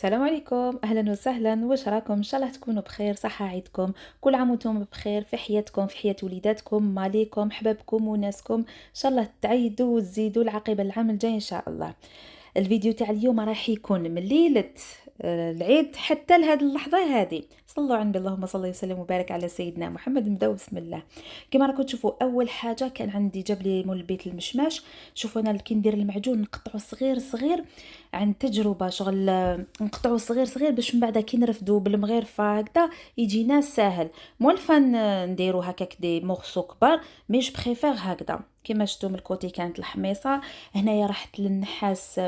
السلام عليكم، اهلا وسهلا. واش راكم؟ ان شاء الله تكونوا بخير، صحه عيدكم. كل عام وانتم بخير في حياتكم، في حياه وليداتكم، ماليكم، حبابكم وناسكم. ان شاء الله تعيدوا وتزيدوا العقيبه العام الجاي ان شاء الله. الفيديو تاع اليوم راح يكون من ليله العيد حتى لهذه اللحظه هذه. صلوا على النبي، اللهم صل وسلم وبارك على سيدنا محمد. نبداو بسم الله. كما راكم تشوفوا، اول حاجه كان عندي جاب لي مول البيت المشماش. شوفوا انا كي ندير المعجون نقطعه صغير صغير، عن تجربه شغل. نقطعو صغير صغير باش من بعد كي نرفدو بالمغرفه هكذا يجينا ساهل. مولفه نديرو هكاك دي مورسو كبار، مي جو بريفير هكذا. كما شفتوا من الكوتي كانت الحميصه. هنايا رحت للنحاس.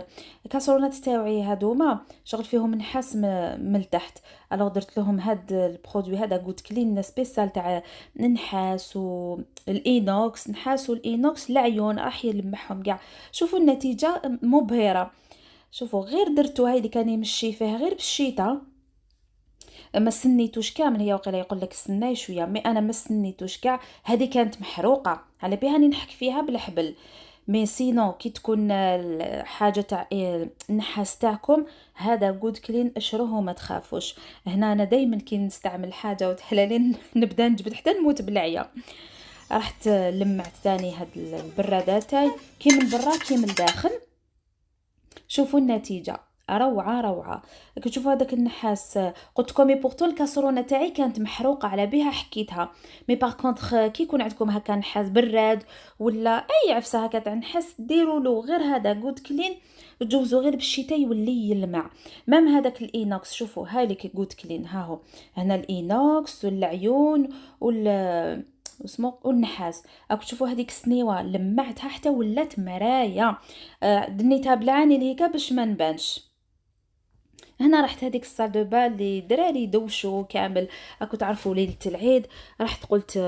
كاسرونات تاوعي هادوما شغل فيهم نحاس من التحت. الوغ درت لهم هاد البرودوي هذا غوت كلين سبيسال تاع النحاس والاينوكس. نحاس والاينوكس العيون راح يلمعهم كاع. شوفوا النتيجه مبهره. شوفوا غير درتو هاي اللي كان يمشي فيها غير بالشيطه، ما سنيتوش كامل. هي وقيله يقول لك سناي شويه، مي انا ما سنيتوش كاع. هذه كانت محروقه على بها راني نحك فيها بالحبل. مي سينو كي تكون حاجه تاع النحاس تاعكم هذا جود كلين، اشروه وما تخافوش. هنا انا دائما كي نستعمل حاجه وتحلالين نبدا نجبد حتى نموت بالعيا. رحت لمعت تاني هاد البرادات تاعي كي من برا كي من داخل. شوفوا النتيجه روعه روعه. كتشوفوا هذاك النحاس، قلت لكم مي بورتو الكاسرونه تاعي كانت محروقه على بها حكيتها. مي باغ كونطخ كي يكون عندكم هكا نحاس براد ولا اي عفسه هكا تاع نحاس ديروا له غير هذا جود كلين، تجوزوا غير بالشتاء يولي يلمع. مام هذاك الاينوكس، شوفوا هاي لك جود كلين ها هو. هنا الاينوكس والعيون وال اسمه والنحاس. راكم تشوفوا هذيك السنيوه لمعتها حتى ولات مرايه. دنيتها بالعاني ليكا باش ما نبانش. هنا رحت هذيك الصال دو بال اللي دراري دوشوا كامل. راكم تعرفوا ليله العيد. رحت قلت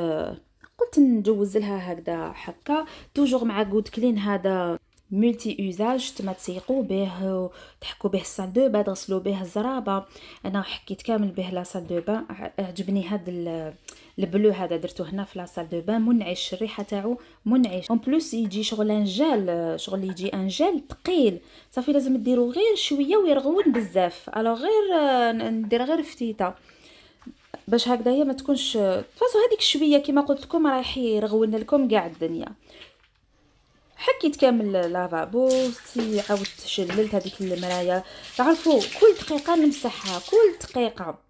نجوز لها هكذا حكا توجور مع جود كلين هذا ملتي اوزاج. تما تسيقوا به وتحكوا به الصال دو با، تغسلوا به الزرابه. انا حكيت كامل به لا صال دو با. عجبني هذا البلو هذا، درته هنا في لا صال دو با. منعش الريحه تاعو، منعش اون بلوس. يجي شغل ان جال، شغل يجي ان جال ثقيل. صافي لازم ديروا غير شويه ويرغون بزاف. الو غير ندير غير فتيته باش هكذايا ما تكونش فاسو هذيك شويه كما قلت لكم رايح يرغون لكم كاع الدنيا. حكيت كامل لافابو عاودت شللت هذيك المرايه. تعرفوا كل دقيقه نمسحها، كل دقيقه.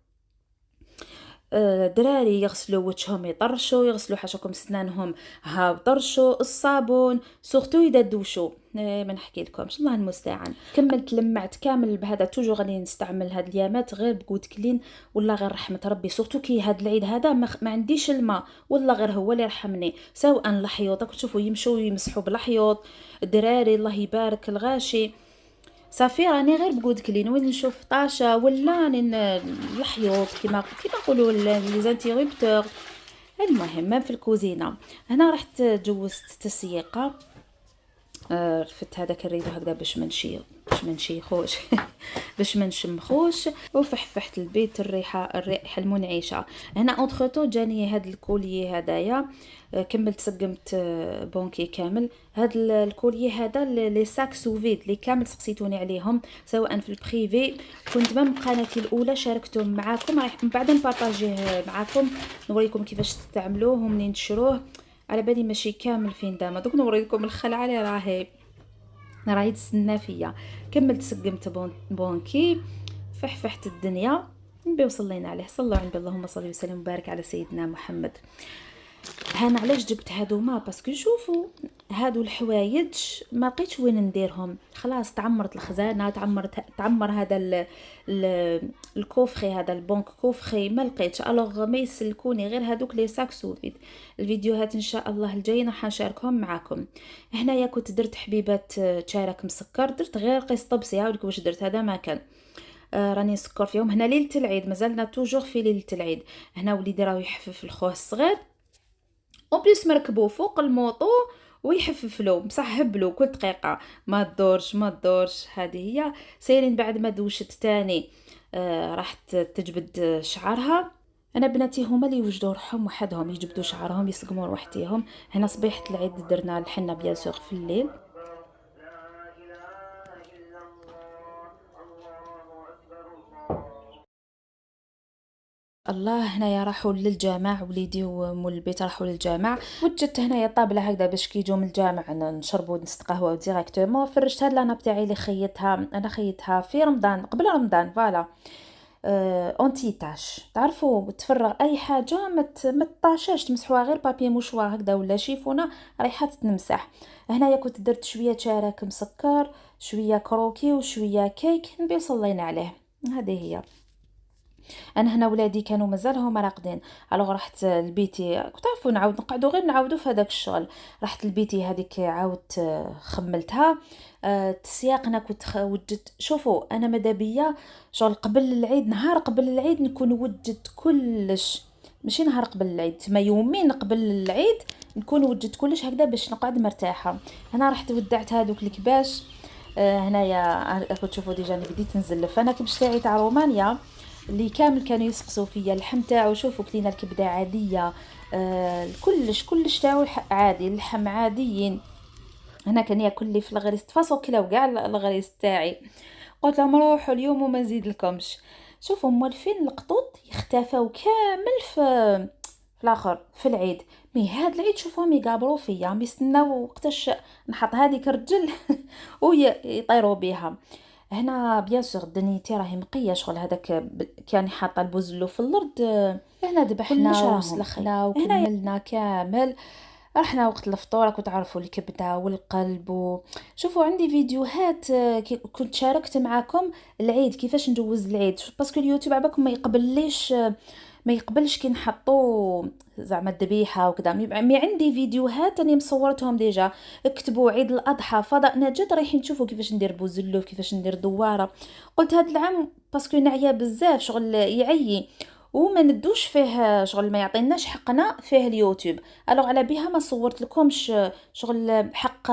دراري يغسلوا وجههم يطرشوا، يغسلوا حاشاكم سنانهم ها طرشوا الصابون، سورتو اذا دوشوا. ما نحكي لكمش، الله المستعان. كملت لمعت كامل بهذا. توجو غادي نستعمل هاد اليامات غير بقود كلين ولا غير رحمه ربي. سورتو كي هاد العيد هذا ما عنديش الماء ولا غير هو اللي يرحمني. سواء الحيوط راكم تشوفوا يمشوا يمسحوا بالحيوط. الدراري الله يبارك الغاشي. صافي راني غير بقود كلين وين نشوف طاشة ولا راني الحيوط كيما نقولوا لي زانتيربتور. المهم في الكوزينه هنا رحت جوزت تسييقه. رفدت هذاك الريدو هكذا باش ما نشيخوش باش ما نشمخوش. وفحفحت البيت الريحه المنعشه. هنا اونتروتو جاني هذا الكوليي هدايا. كملت سقمت بونكي كامل. هذا الكوليي هذا لي ساك سوفيد اللي كامل سقسيتوني عليهم سواء في البريفي. كنت من قناتي الاولى شاركتهم معاكم، راح من بعد نبارطاجيه معاكم نوريكم كيفاش تعملوه ومنين تشروه. على بالي ماشي كامل فين دام دوك نوريكم الخلعه اللي راهي تسنى فيا. كملت سقمت بونكي فحفحت الدنيا. نبي وصلينا عليه. صلوا على النبي، اللهم صل وسلم وبارك على سيدنا محمد. هنا علاش جبت هادوما باسكو شوفوا هادو الحوايج ما لقيتش وين نديرهم. خلاص تعمرت الخزانه، تعمر هذا الكوفري، هذا البنك كوفري ما لقيتش. الوغ ما يسلكوني غير هادوك لي ساك سوفيت. الفيديوهات ان شاء الله الجايين راح نشاركهم معكم. هنايا كنت درت حبيبات شارك مسكر، درت غير قيس طبسي. هاولك واش درت، هذا ما كان. راني نسكر فيهم. هنا ليله العيد مازالنا توجور في ليله العيد. هنا وليدي راه يحفف الخوه الصغير اون بليس مركبو فوق الموطو ويحفف له مسحب له كل دقيقه. ما تدورش ما تدورش. هذه هي سايرين. بعد ما دوشت تاني راحت تجبد شعرها. انا بناتي هما اللي يوجدوا روحهم وحدهم يجبدوا شعرهم يسقموا روحتيهم. هنا صبيحه العيد درنا الحنه بيان سور في الليل. الله هنايا راحوا للجامع، وليدي ومول البيت راحوا للجامع، وجدت هنايا طابله هكذا باش كي يجوا من الجامع نشربوا نص قهوه ديريكتومون. فرشت هاد لانا بتاعي اللي خيطها، انا خيطها في رمضان قبل رمضان فوالا. اونتي تاش، تعرفوا تفرغ اي حاجه ما تطاشاش، تمسحوها غير بابي موشوار هكذا ولا شيفونه رايحه تنمسح. هنايا كنت درت شويه شارك مسكر، شويه كروكي وشويه كيك، نبي صلينا عليه. هذه هي. انا هنا ولادي كانوا مازالهم راقدين، الوغ رحت لبيتي، كنت عارفوا نعاود نقعدوا غير نعاودوا في هذاك الشغل. رحت لبيتي هذيك عاودت خملتها. السياق انا كنت وجدت، شوفوا انا ماذا بيا شغل قبل العيد، نهار قبل العيد نكون وجدت كلش، ماشي نهار قبل العيد، ما يومين قبل العيد نكون وجدت كلش هكذا باش نقعد مرتاحه. هنا رحت ودعت هذوك الكباش. هنايا راكم تشوفوا ديجا انا بديت نزلف. انا كبش تاعي تاع رومانيا اللي كامل كانوا يسقسوا فيا اللحم تاعو، شوفوا كلينا الكبده عاديه، كلش تاعو عادي، اللحم عاديين. هنا كان ياكل لي في الغريس تفاصوا كلاو كاع الغريس تاعي. قلت لهم روحوا اليوم وما نزيد لكمش. شوفوا موالفين القطوط يختفوا كامل في الاخر في العيد. مي هاد العيد شوفوهم يقابروا فيا، يستناو وقتاش نحط هذيك الرجل ويطيروا بيها. هنا بيان سور دنيتي راهي مقيه شغل هذاك كان حاطه البوزلو في الارض. هنا ذبحنا وسلخنا وكملنا كامل. رحنا وقت الفطور، كنت تعرفوا الكبده والقلب شوفوا عندي فيديوهات كنت شاركت معاكم العيد كيفاش ندوز العيد، باسكو اليوتيوب عباكم ما يقبلش كي نحطوا زعما الذبيحه وكذا. مي عندي فيديوهات اني مصورتهم ديجا. اكتبوا عيد الاضحى فضاء نجد رايحين تشوفوا كيفاش ندير بوزلوف، كيفاش ندير دواره. قلت هذا العام باسكو نعيا بزاف شغل يعيي وما ندوش فيه شغل، ما يعطيناش حقنا فيه اليوتيوب. الوغ على بها ما صورت لكمش شغل حق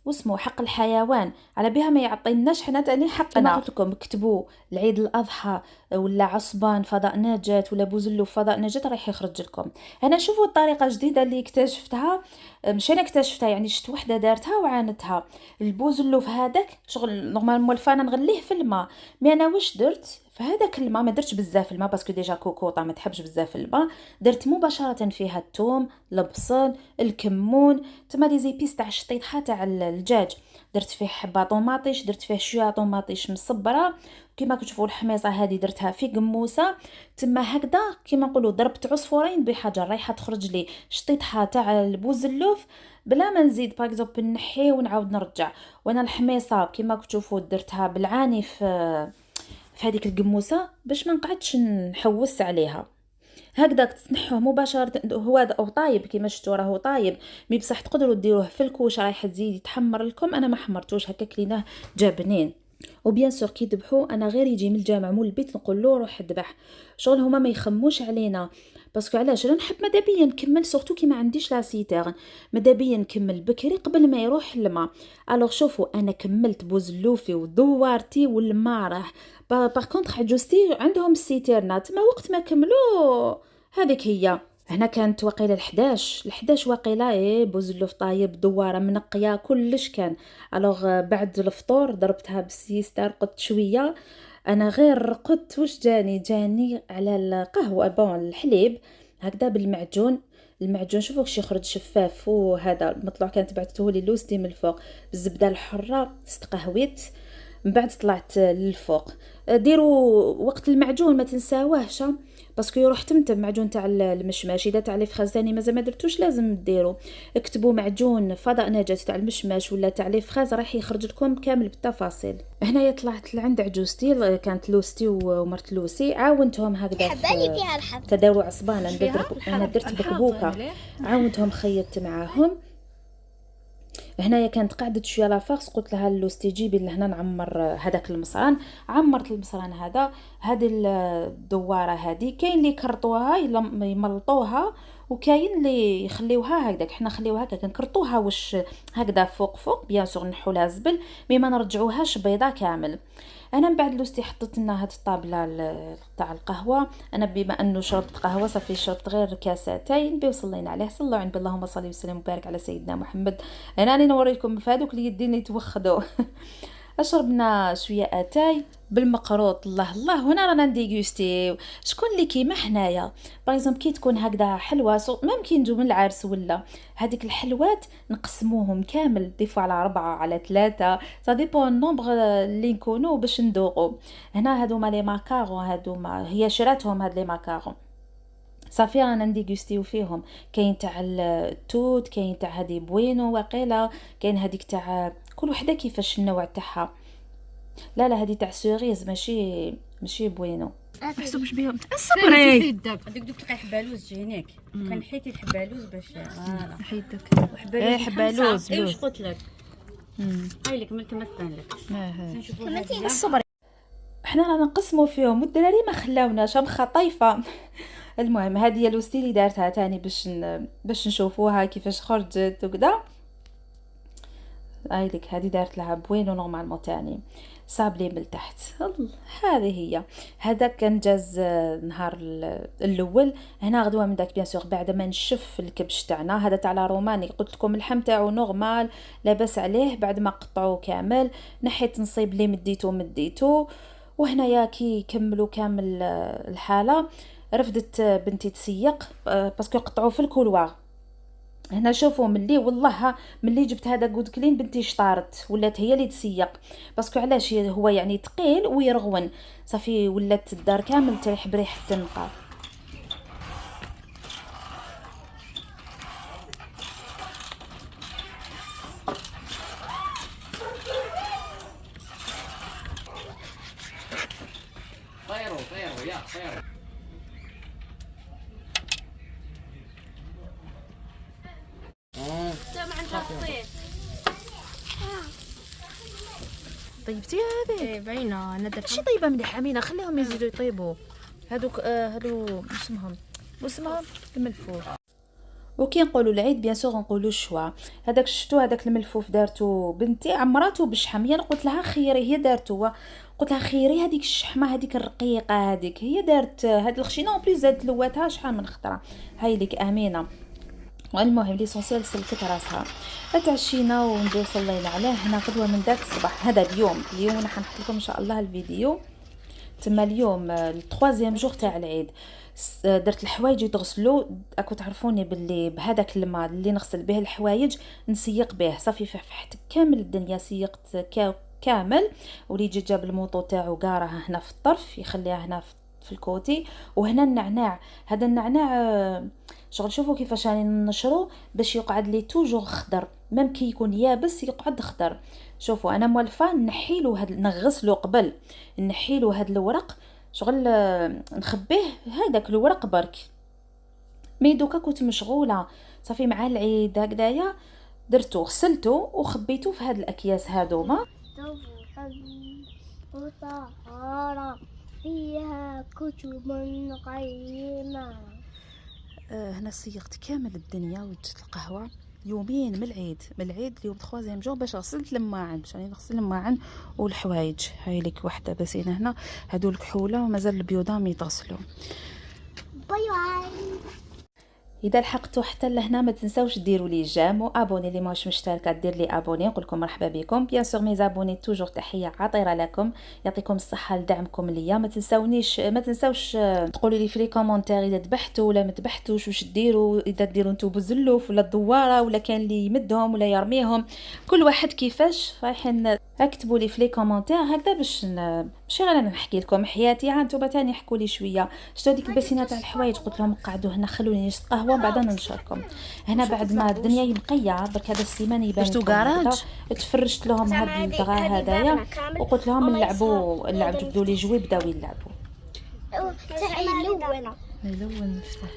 واسمه حق الحيوان، على بها ما يعطيناش حنا تاني حقنا. قلت لكم اكتبوا العيد الاضحى ولا عصبان فضاء نجاة ولا بوزلو فضاء نجاة رايح يخرج لكم. انا شوفوا الطريقه جديده اللي اكتشفتها، مش انا اكتشفتها يعني شفت وحده دارتها وعانتها. البوزلو في هذاك شغل نورمال مولفانا نغليه في الماء، مي انا واش درت في هذاك الماء، ما درتش بزاف الماء باسكو ديجا كوكوطه ما تحبش بزاف الماء. درت مباشره فيها الثوم البصل الكمون تما لي زيبيس تاع الشطيطه تاع الدجاج. درت فيه حبه طوماطيش، درت فيه شويه طوماطيش مصبره، كيما كتشوفوا الحميصه هذه درتها في قموسه. تما هكذا كيما نقولوا ضربت عصفورين بحجر، رايحه تخرج لي شطيطها تاع البوزلوف بلا ما نزيد باكزوب نحيه ونعاود نرجع. وانا الحميصه كيما كتشوفوا درتها بالعاني في هذيك القموسه باش ما نقعدش نحوس عليها. هكذا تنحوه مباشره، هو او طايب كيما شفتوا راهو طايب. مي بصح تقدروا ديروه في الكوش رايحه تزيد يتحمر لكم، انا ما حمرتوش هكا كليناه جا بنين. وبيان سور كي ذبحوا انا غير يجي من الجامع مول البيت نقول له روح ذبح، شغل هما ما يخموش علينا. باسكو علاش انا نحب مدابيا نكمل سورتو كي ما عنديش لا سيتيرن، مدابيا نكمل بكري قبل ما يروح الماء. الوغ شوفوا انا كملت بوزلوفي ودوارتي والماء راح. باغ كونطخ عجوزتي عندهم السيتيرنات ما وقت ما كملوا هذيك هي. هنا كانت وقيله ال11 وقيله بوزلوف طايب دواره منقيه كلش كان. الوغ بعد الفطور ضربتها بالسيستر، رقدت شويه. انا غير رقدت واش جاني على القهوه بون الحليب هكذا بالمعجون. المعجون شوفوا كشي يخرج شفاف، وهذا المطلوع كانت بعثته لي لوستي من الفوق بالزبده الحره. استقهويت من بعد طلعت للفوق. ديروا وقت المعجون ما تنساوهش باسكو يروح تمتم معجون تاع المشماش. اذا تاع لي فخازاني مازال ما درتوش لازم ديروا. اكتبوا معجون فضاء نجاة تاع المشماش ولا تاع لي فخاز راح يخرج لكم كامل بالتفاصيل. هنايا طلعت لعند عجوزتي كانت لوستي ومرت لوسي، عاونتهم هكذا تداوروا عصبان. انا درت بكبوكه عاونتهم خيطت معاهم. هنايا كانت قعدت شويه لافاغس، قلت لها لوستي جيبي لهنا نعمر هذاك المصران. عمرت المصران هذه الدواره هذه. كاين اللي يكرطوها يملطوها وكاين اللي يخليوها هكذاك. حنا خليوها هكا كنكرطوها واش هكذا فوق بيان سور نحو لها زبل مي ما نرجعوهاش بيضه كامل. انا من بعد لوستي حطت لنا هاد الطابله تاع القهوه. انا بما انه شربت قهوه صافي شربت غير كاساتين وصلينا عليه. صلوا عند اللهم صل وسلم وبارك على سيدنا محمد. انا راني نوريكم في هذوك اللي يدين يتوخدوا. شربنا شويه اتاي بالمقروط. الله الله، هنا رانا نديغوستيو. شكون اللي كيما حنايا باغ كي تكون هكذا حلوه ميم كي نجو من العرس ولا هذيك الحلوات نقسموهم كامل ديفو على 4 على 3، سا ديبون النومبر اللي نكونوا باش ندوقوا. هنا هادوما لي ماكارون، هادوما هي شراتهم هاد لي ماكارون صافي رانا نديغوستيو فيهم. كاين تاع التوت، كاين تاع هادي بوينو واقيلا، كاين هذيك تاع كل وحده كيفاش النوع تاعها. لا لا، هذه تاع سوريز ماشي بوينو. محسوبش بهم. صبري هذيك دوك تلقاي حبالوز تجي هناك، كان حيتي الحبالوز باش فوالا نحيد داك حبالوز واش قلت لك. هاي لك ملك مثلا لك نشوفوا الصبري. حنا رانا نقسموا فيهم والدراري ما خلاوناش مخا طايفه. المهم هذه هي لوستي اللي دارتها تاني باش نشوفوها كيفاش خرجت وكذا. هاي لك هذه دارت لها بوينو نورمالمون تاني صابلي من تحت. هذه هي. هذا كان جاز نهار الاول. هنا غدوه من داك بيان سور بعد ما نشف الكبش تاعنا. هذا تاع لا روماني قلت لكم اللحم تاعو نورمال لاباس عليه. بعد ما قطعوه كامل نحيت نصيب لي مديتو وهنايا كي كملوا كامل الحاله رفدت بنتي تسيق باسكو قطعوا في الكولوار. هنا شوفوا والله ملي جبت هذا جود كلين بنتي شطارت ولات هي اللي تسيق باسكو علاش هو يعني ثقيل ويرغون صافي ولات الدار كامل تريح بريحه التنقه. طيروا يا طيروا. طيبتي هذه؟ ايه باينه انا درت شي طيبه مليحه امينه، خليهم يزيدوا يطيبوا. هادو اسمهم الملفوف. وكي نقولوا العيد بيان سور نقولوا الشوا. هذاك شفتوا هذاك الملفوف دارتو بنتي عمراتو بالشحم. انا قلت لها خيري، هي دارتو قلت لها خيري هذيك الشحمه هذيك الرقيقه هذيك هي دارت هاد الخشينه اون بليز زادت لواتها شحال من خطره. هاي لك امينه. والمهم ليسونسيال سلكت راسها. تعشينا وندير صلينا عليه. هنا غدوه من داك الصباح. هذا اليوم راح نحط لكم ان شاء الله الفيديو. تما اليوم الثوازيام جور تاع العيد درت الحوايج يتغسلوا. اكو تعرفوني باللي بهذاك الماء اللي نغسل به الحوايج نسيق به صافي فحت كامل الدنيا. سيقت كامل. وليجي جاب الموطو تاعو قارها هنا في الطرف يخليها هنا في الكوتي. وهنا النعناع. هذا النعناع شغل شوفوا كيفاش راني نشرو باش يقعد لي توجور خضر. ميم كي يكون يابس يقعد خضر. شوفوا انا موالفه نحيلو نغسلو قبل نحيلو هاد الورق شغل نخبيه هذاك الورق برك. مي دوكا كنت مشغوله صافي مع العيد هكذايا درتو غسلتو وخبيتو في هاد الاكياس هادوما. وطهارة فيها كتب قيمة. هنا سيقت كامل الدنيا وجدت القهوه. يومين من العيد اليوم 3 جور باش غسلت الماعن باش راني نغسل الماعن والحوايج. هاي لك وحده بسينا هنا هادو الكحوله ومازال البيوضام يتغسلوا. باي باي. اذا لحقتوا حتى لهنا ما تنساوش ديروا لي جيم وابوني اللي ماهوش مشتركه دير لي ابوني. نقول لكم مرحبا بكم بيان سور مي زابوني توجور تحيه عطيره لكم. يعطيكم الصحه لدعمكم ليا. ما تنساوش تقولوا لي في لي كومونتير اذا ذبحتوا ولا ما ذبحتوش واش ديروا. اذا ديروا نتو بزلوف ولا الدواره ولا كان اللي يمدهم ولا يرميهم كل واحد كيفاش رايحين اكتبوا لي في لي كومونتير هكذا باش ماشي غير انا نحكي لكم حياتي نتوما تاني حكوا لي شويه. شتو ديك البسينه تاع الحوايج قلت لهم قعدوا هنا خلوني نشرب قهوه بعدا ننشركم. هنا بعد ما الدنيا مقيعه برك هذا السيمان يبان درتو كراج تفرشت لهم هاد الدغا هذايا وقلت لهم نلعبوا جبدوا لي جوي بداو يلعبوا. تاع يلون نفتح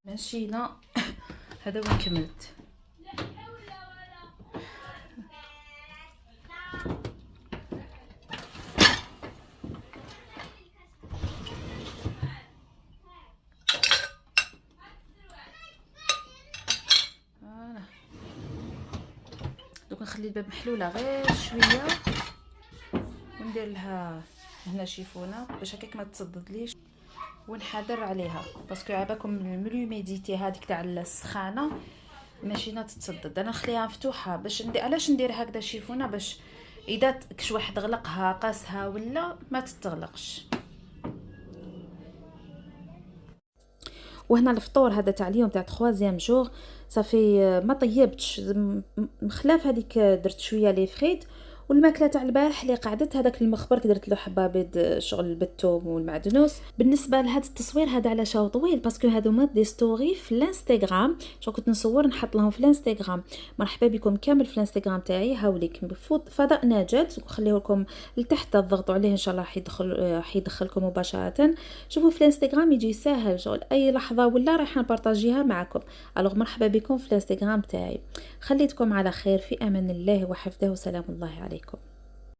ماشينا. هذا وين كملت. دوك نخلي الباب محلوله غير شويه وندير لها هنا شيفونه باش هكاك ما تصددليش ونحضر عليها باسكو عباكم الملوميديتي هذيك تاع السخانه ماشي تتصدد. انا نخليها مفتوحه باش علاش ندير هكذا شيفونه، باش اذا كش واحد غلقها قاسها ولا ما تتغلقش. وهنا الفطور هذا تاع اليوم تاع 3 جور صافي ما طيبتش، مخلاف هذيك درت شويه لي فريت، والماكله تاع البارح اللي قعدت هذاك المخبر درت له حبه بيض شغل بالثوم والمعدنوس. بالنسبه لهذا التصوير هذا على شاو طويل باسكو هذوما دي ستوري في الانستغرام، شو كنت نصور نحط لهم في الانستغرام. مرحبا بكم كامل في الانستغرام تاعي، هاوليك فضاء نجاة، وخليه لكم لتحت تضغطوا عليه ان شاء الله حيدخلكم مباشره. شوفوا في الانستغرام يجي ساهل، شغل اي لحظه ولا رايحه نبارطاجيها معكم. الوغ مرحبا بكم في الانستغرام تاعي، خليتكم على خير، في امان الله وحفظه وسلام الله عليكم.